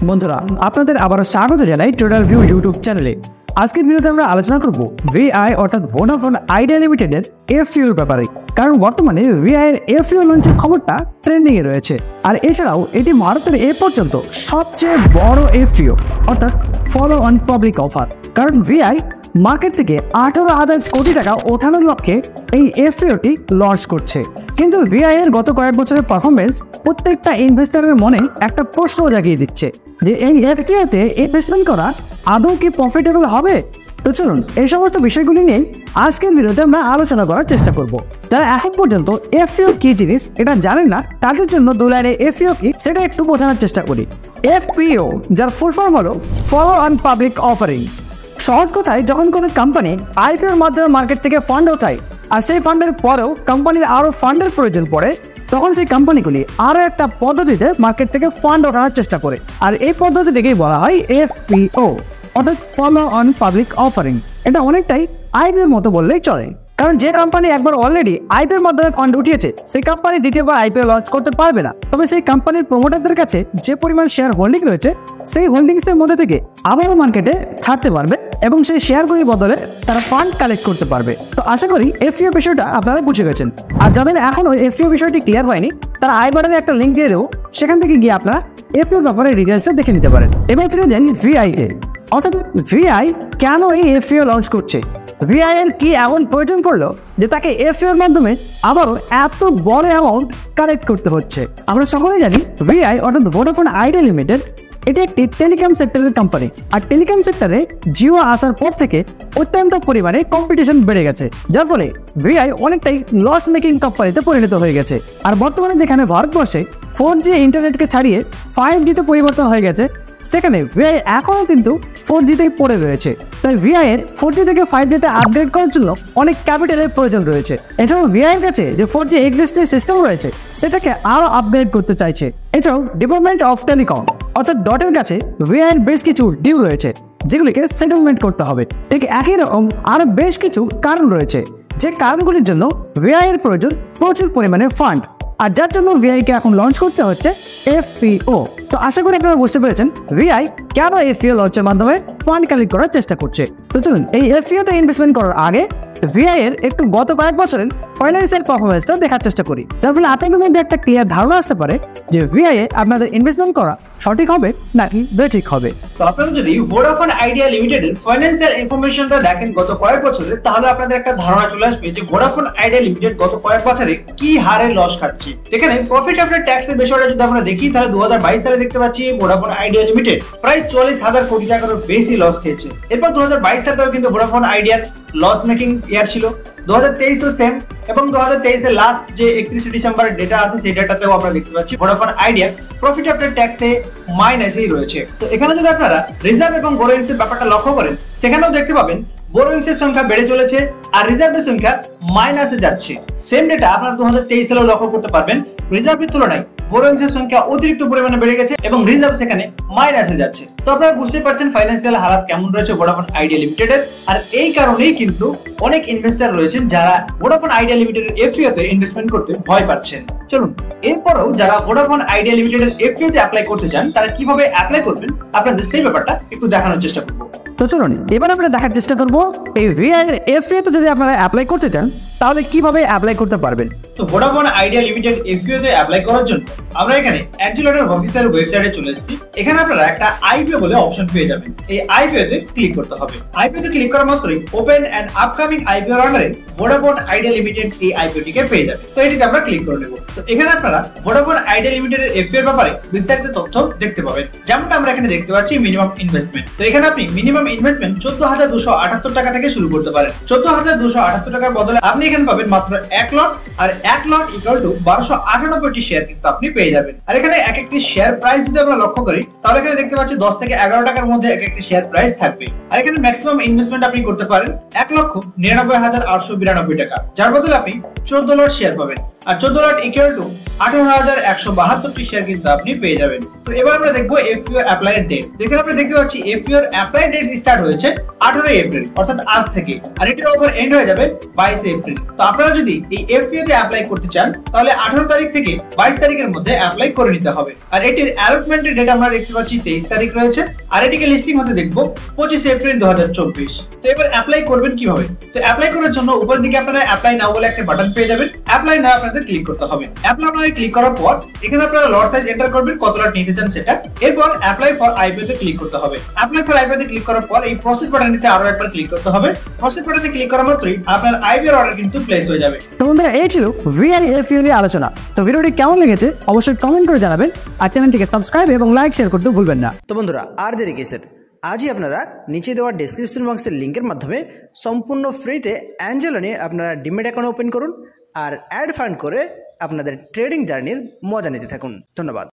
বন্ধুরা আপনাদের আবারও স্বাগত জানাই ট্রেডার ভিউ ইউটিউব চ্যানেলে। আজকের ভিডিওতে আমরা আলোচনা করব ভিআই অর্থাৎ ভোডাফোন আইডিয়া লিমিটেডের এফপিও এর ব্যাপারে। কারণ বর্তমানে ভিআই এর এফপিও লঞ্চের খবরটা ট্রেন্ডিং এ রয়েছে, আর এছাড়াও এটি ভারতের এ পর্যন্ত সবচেয়ে বড় এফপিও অর্থাৎ ফলো অন পাবলিক অফার। কারণ ভিআই মার্কেট থেকে 18,000 কোটি টাকা ওঠানোর লক্ষ্যে এই এফপিওটি লঞ্চ করছে। কিন্তু ভিআই এর গত কয়েক বছরের পারফরমেন্স প্রত্যেকটা ইনভেস্টরের মনে একটা প্রশ্ন জাগিয়ে দিচ্ছে যে এই এফপিওতে ইনভেস্টমেন্ট করা আদৌ কি প্রফিটেবল হবে। তো চলুন এই সমস্ত বিষয়গুলি নিয়ে আজকের ভিডিওতে আমরা আলোচনা করার চেষ্টা করব। যারা এখন পর্যন্ত এফপিও কি জিনিস এটা জানেন না, তাদের জন্য দু লাইনে এফপিও কি সেটা একটু বোঝানোর চেষ্টা করি। এফপিও যার ফুল ফর্ম হলো ফলো অন পাবলিক অফারিং। সহজ কথায়, যখন কোনো কোম্পানি আইপিওর মাধ্যমে মার্কেট থেকে ফান্ড ওঠায় আর সেই ফান্ডের পরেও কোম্পানির আরও ফান্ডের প্রয়োজন পড়ে, তখন সেই কোম্পানিগুলি আরও একটা পদ্ধতিতে মার্কেট থেকে ফান্ড ওঠানোর চেষ্টা করে, আর এই পদ্ধতিটিকেই বলা হয় এফপিও অর্থাৎ ফলো অন পাবলিক অফারিং। এটা অনেকটাই আইপিওর মতো বললেই চলে, কারণ যে কোম্পানি একবার অলরেডি আইপিওর মাধ্যমে ফান্ড উঠিয়েছে সেই কোম্পানি দ্বিতীয়বার আইপিও লঞ্চ করতে পারবে না। তবে সেই কোম্পানির প্রমোটারদের কাছে যে পরিমাণ শেয়ার হোল্ডিং রয়েছে সেই হোল্ডিংসের মধ্যে থেকে আবারও মার্কেটে ছাড়তে পারবে এবং সেই শেয়ারগুলির বদলে তারা ফান্ড কালেক্ট করতে পারবে। তো আশা করি এফপিও বিষয়টা আপনারা বুঝে গেছেন। আর যাদের এখনও এফপিও বিষয়টি ক্লিয়ার হয়নি, তারা আই বাটনে একটা লিঙ্ক দিয়ে দেবো, সেখান থেকে গিয়ে আপনারা এফপিওর ব্যাপারে ডিটেলসে দেখে নিতে পারেন। এবার ফিরে যান ভিআইতে, অর্থাৎ ভিআই কেন এই এফপিও লঞ্চ করছে, ভিআই এর কি এমন প্রয়োজন পড়লো যে তাকে এফপিওর মাধ্যমে আবারও এত বড় অ্যামাউন্ট কালেক্ট করতে হচ্ছে। আমরা সকলেই জানি ভিআই অর্থাৎ ভোডাফোন আইডিয়া লিমিটেড এটি একটি টেলিকম সেক্টরের কোম্পানি, আর টেলিকম সেক্টরে জিও আসার পর থেকে অত্যন্ত পরিমাণে কম্পিটিশন বেড়ে গেছে, যার ফলে ভিআই অনেকটাই লস মেকিং কোম্পানিতে পরিণত হয়ে গেছে। আর বর্তমানে যেখানে ভারতবর্ষে 4G ইন্টারনেটকে ছাড়িয়ে 5Gতে পরিবর্তন হয়ে গেছে, সেখানে ভিআই এখনও কিন্তু 4Gতেই পড়ে রয়েছে। তাই ভিআই এর 4G থেকে 5Gতে আপগ্রেড করার জন্য অনেক ক্যাপিটালের প্রয়োজন রয়েছে। এছাড়াও ভিআই এর কাছে যে 4G এক্সিস্টিং সিস্টেম রয়েছে সেটাকে আরও আপগ্রেড করতে চাইছে। এছাড়াও ডিপার্টমেন্ট অফ টেলিকম অর্থাৎ ডটের কাছে ভিআই এর বেশ কিছু ডিউ রয়েছে যেগুলিকে সেটেলমেন্ট করতে হবে। ঠিক একই রকম আরও বেশ কিছু কারণ রয়েছে, যে কারণগুলির জন্য ভিআই এর প্রয়োজন প্রচুর পরিমাণে ফান্ড, আর যার জন্য ভিআইকে এখন লঞ্চ করতে হচ্ছে এফপিও। তো আশা করি আপনারা বুঝতে পেরেছেন ভিআই কেন এফপিও লঞ্চের মাধ্যমে ফান্ড কালেক্ট করার চেষ্টা করছে। তো চলুন এই এফপিওতে ইনভেস্টমেন্ট করার আগে ভিআই এর একটু গত কয়েক বছরের ফাইন্যান্সিয়াল পারফরমেন্সটা দেখার চেষ্টা করি, যার ফলে আপনাদের মধ্যে একটা ক্লিয়ার ধারণা আসতে পারে যে ভিআই এ আপনাদের ইনভেস্টমেন্ট করা সঠিক হবে নাকি বেঠিক হবে। তো আপনারা যদি ভোডাফোন আইডিয়া লিমিটেডের ফাইন্যান্সিয়াল ইনফরমেশনটা দেখেন গত কয়েক বছরে, তাহলে আপনাদের একটা ধারণা চলে আসবে যে ভোডাফোন আইডিয়া লিমিটেড গত কয়েক বছরে কি হারে লস খাচ্ছে। এখানে প্রফিট আফটার ট্যাক্সের বিষয়টা যদি আমরা দেখি, তাহলে 2022 সালে দেখতে পাচ্ছি ভোডাফোন আইডিয়া লিমিটেড প্রায় 40,000 কোটি টাকার বেশি লস খেয়েছে। এরপর 2022 সালেও কিন্তু ভোডাফোন আইডিয়ার লস মেকিং ইয়ার ছিল। 2023ও সেম, এবং 2023 এর লাস্ট যে 31 ডিসেম্বরের ডেটা আছে সেই ডেটাতেও আমরা দেখতে পাচ্ছি ভোডাফোন আইডিয়া প্রফিট আফটার ট্যাক্সে মাইনাসেই রয়েছে। তো এখানে যদি আপনারা রিজার্ভ এবং বোরোইংস এর ব্যাপারটা লক্ষ্য করেন, সেখানেও দেখতে পাবেন বোরোইংস এর সংখ্যা বেড়ে চলেছে আর রিজার্ভের সংখ্যা মাইনাসে যাচ্ছে। সেম ডেটা আপনারা 2023 সালেও লক্ষ্য করতে পারবেন, রিজার্ভের তুলনায় বোরোইংস এর সংখ্যা অতিরিক্ত পরিমাণে বেড়ে গেছে এবং রিজার্ভ সেখানে মাইনাসে যাচ্ছে। তো আপনারা বুঝতে পারছেন ফাইন্যান্সিয়াল হালাত কেমন রয়েছে ভোডাফোন আইডিয়া লিমিটেডের। আর এই কারণেই কিন্তু অনেক ইনভেস্টর রয়েছেন যারা ভোডাফোন আইডিয়া লিমিটেডের এফপিওতে ইনভেস্টমেন্ট করতে ভয় পাচ্ছেন। চলুন এরপরেও যারা ভোডাফোন আইডিয়া লিমিটেডের এফপিওতে অ্যাপ্লাই করতে চান তারা কিভাবে অ্যাপ্লাই করবেন আপনাদের সেই ব্যাপারটা একটু দেখানোর চেষ্টা করব। তো চলুন এবার আমরা দেখার চেষ্টা করব এই ভিআই এর এফপিওতে যদি আপনারা অ্যাপ্লাই করতে চান তাহলে কিভাবে অ্যাপ্লাই করতে পারবেন। তো ভোডাফোন আইডিয়া লিমিটেড এফপিওতে অ্যাপ্লাই করার জন্য আমরা এখানে অ্যাকজুলেটর অফিসিয়াল ওয়েবসাইটে চলে এসেছি। এখানে আপনারা একটা আইপিও বলে অপশন পেয়ে যাবেন, এই আইপিওতে ক্লিক করতে হবে। আইপিওতে ক্লিক করা মাত্রই ওপেন অ্যান্ড আপকামিং আইপিও আন্ডারে ভোডাফোন আইডিয়া লিমিটেড এই আইপিওটিকে পেয়ে যাবেন। তো এটিতে আমরা ক্লিক করে নেব। তো এখানে আপনারা ভোডাফোন আইডিয়া লিমিটেডের এফপিও এর ব্যাপারে বিস্তারিত তথ্য দেখতে পাবেন, যেমনটা আমরা এখানে দেখতে পাচ্ছি মিনিমাম ইনভেস্টমেন্ট। তো এখানে আপনি মিনিমাম ইনভেস্টমেন্ট 14,278 টাকা থেকে শুরু করতে পারেন। 14,278 টাকার বদলে আপনি এখানে পাবেন মাত্র 1 লট, আর 1 লট ইকুয়াল টু 1298টি শেয়ার কিন্তু আপনি পেয়ে যাবেন। আর এখানে এক একটি শেয়ার প্রাইস যদি আমরা লক্ষ্য করি, তাহলে এখানে দেখতে পাচ্ছি 10 থেকে 11 টাকার মধ্যে এক একটি শেয়ার প্রাইস থাকবে। আর এখানে ম্যাক্সিমাম ইনভেস্টমেন্ট আপনি করতে পারেন 1,99,892 টাকা, যার বদলে আপনি 14 লট শেয়ার পাবেন। আর 14 লট ইকুয়াল টু 18,172টি শেয়ার কিন্তু আপনি পেয়ে যাবেন। তো এবার আমরা দেখবো এফপিও অ্যাপ্লাই ডেট। এখানে আপনি দেখতে পাচ্ছি এফপিও এর অ্যাপ্লাই ডেট স্টার্ট হয়েছে 18 এপ্রিল অর্থাৎ আজ থেকে, আর এটির অফার এন্ড হয়ে যাবে 22 এপ্রিল। তো আপনারা যদি এই এফপিও তে অ্যাপ্লাই করতে চান তাহলে 18 তারিখ থেকে 22 তারিখের মধ্যে আপনাদের অ্যাপ্লাই করে নিতে হবে। আর এটির অ্যালটমেন্টের ডেট আমরা দেখতে পাচ্ছি 23 তারিখ রয়েছে, আর এটিকে লিস্টিং হতে দেখবো 25 এপ্রিল 2024। তো এবার অ্যাপ্লাই করবেন কিভাবে? তো অ্যাপ্লাই করার জন্য উপরের দিকে আপনারা অ্যাপ্লাই নাও বলে একটা বাটন পেয়ে যাবেন। অ্যাপ্লাই নাও আপনাদের ক্লিক করতে হবে। অ্যাপ্লাই নাও ক্লিক করার পর এখানে আপনারা লট সাইজ এন্টার করবেন, কত লট নিতে চান সেটা। এরপর অ্যাপ্লাই ফর আইপিও তে ক্লিক করতে হবে। অ্যাপ্লাই ফর আইপিও তে ক্লিক করার পর এই প্রসেস বাটনটিতে আরো একবার ক্লিক করতে হবে। প্রসেস বাটনে ক্লিক করা মাত্রই আপনার আইপিও অর্ডার কিন্তু প্লেস হয়ে যাবে। তো বন্ধুরা, এই ছিল VIFU নিয়ে আলোচনা। তো ভিডিওটি কেমন লেগেছে অবশ্যই কমেন্ট করে জানাবেন, আর চ্যানেলটিকে সাবস্ক্রাইব এবং লাইক শেয়ার করতে ভুলবেন না। তো বন্ধুরা, আর দেরি কিসের, আজই আপনারা নিচে দেওয়া ডেসক্রিপশন বক্সের লিঙ্কের মাধ্যমে সম্পূর্ণ ফ্রিতে অ্যাঞ্জেলো নিয়ে আপনারা ডিমেট অ্যাকাউন্ট ওপেন করুন আর অ্যাড ফান্ড করে আপনাদের ট্রেডিং জার্নির মজা নিতে থাকুন। ধন্যবাদ।